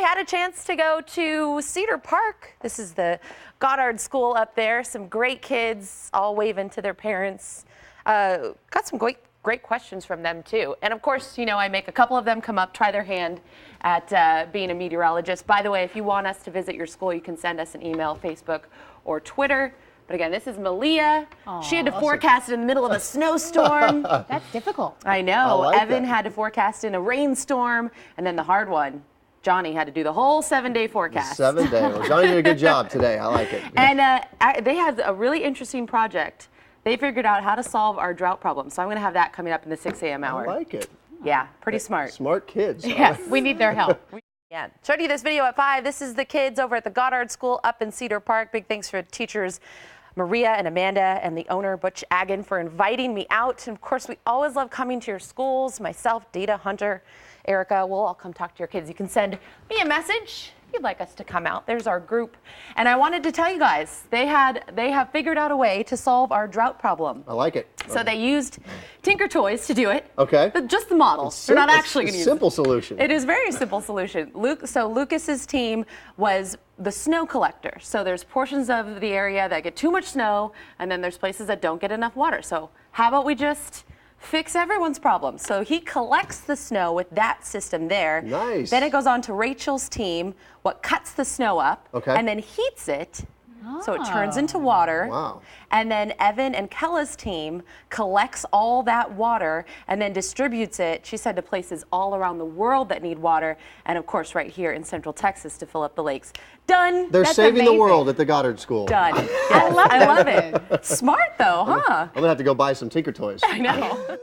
Hey, had a chance to go to Cedar Park. This is the Goddard School up there. Some great kids all waving to their parents. Got some great questions from them too. And of course, you know, I make a couple of them come up, try their hand at being a meteorologist. By the way, if you want us to visit your school, you can send us an email, Facebook, or Twitter. But again, this is Malia. She had to forecast it in the middle of a snowstorm. That's difficult. I know. Evan had to forecast in a rainstorm. And then the hard one, Johnny had to do the whole 7-day forecast. 7 day. Well, Johnny did a good job today. I like it. And they had a really interesting project. They figured out how to solve our drought problem. So I'm going to have that coming up in the 6 a.m. hour. I like it. Yeah, pretty smart. Smart kids. Yes, we need their help. Yeah. Showed you this video at 5. This is the kids over at the Goddard School up in Cedar Park. Big thanks for teachers Maria and Amanda and the owner Butch Agan for inviting me out. And of course, we always love coming to your schools. Myself, Data, Hunter, Erica, we'll all come talk to your kids. You can send me a message if you'd like us to come out. There's our group. And I wanted to tell you guys, they have figured out a way to solve our drought problem. I like it. So they used Tinker Toys to do it. Okay. Just the model. They're not actually going to use it. Simple solution. It is a very simple solution. So Lucas's team was the snow collector. So there's portions of the area that get too much snow, and then there's places that don't get enough water. So how about we just fix everyone's problem? So he collects the snow with that system there. Nice. Then it goes on to Rachel's team, what cuts the snow up, and then heats it. So it turns into water. Wow. And then Evan and Kella's team collects all that water and then distributes it, she said, to places all around the world that need water. And of course, right here in Central Texas to fill up the lakes. Done. They're That's saving amazing. the world at the Goddard School. Done. Yes, I love it. Smart though, huh? I'm going to have to go buy some Tinker Toys. I know.